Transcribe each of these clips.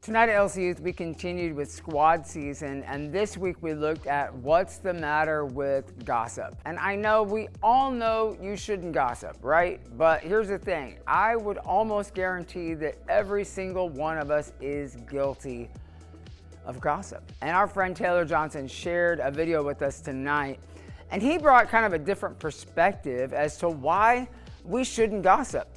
Tonight at LCYouth, we continued with squad season, and this week we looked at what's the matter with gossip. And I know we all know you shouldn't gossip, right? But here's the thing, I would almost guarantee that every single one of us is guilty of gossip. And our friend Taylor Johnson shared a video with us tonight, and he brought kind of a different perspective as to why we shouldn't gossip.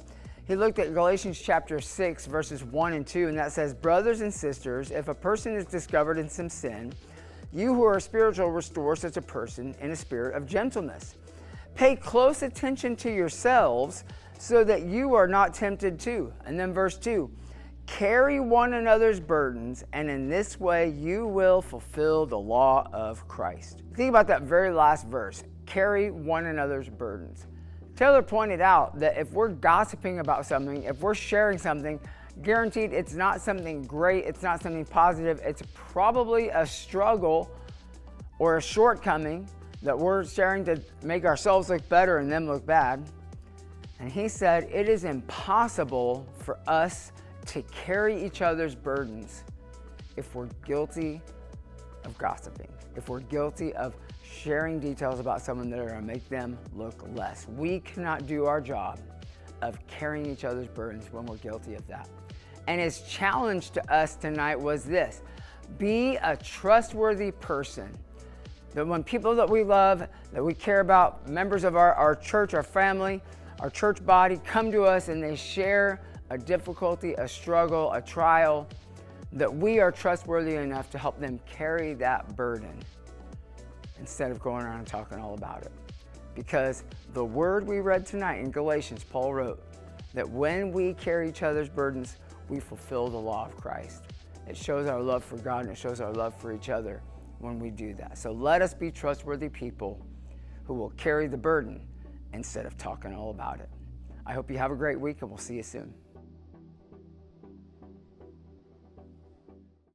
He looked at Galatians chapter 6, verses 1 and 2, and that says, "Brothers and sisters, if a person is discovered in some sin, you who are spiritual restore such a person in a spirit of gentleness. Pay close attention to yourselves so that you are not tempted too." And then verse 2, "Carry one another's burdens, and in this way you will fulfill the law of Christ." Think about that very last verse, carry one another's burdens. Taylor pointed out that if we're gossiping about something, if we're sharing something, guaranteed it's not something great, it's not something positive, it's probably a struggle or a shortcoming that we're sharing to make ourselves look better and them look bad. And he said it is impossible for us to carry each other's burdens if we're guilty of gossiping, if we're guilty of sharing details about someone that are going to make them look less. We cannot do our job of carrying each other's burdens when we're guilty of that. And his challenge to us tonight was this: be a trustworthy person. That when people that we love, that we care about, members of our church, our family, our church body, come to us and they share a difficulty, a struggle, a trial, that we are trustworthy enough to help them carry that burden instead of going around and talking all about it. Because the word we read tonight in Galatians, Paul wrote that when we carry each other's burdens, we fulfill the law of Christ. It shows our love for God and it shows our love for each other when we do that. So let us be trustworthy people who will carry the burden instead of talking all about it. I hope you have a great week and we'll see you soon.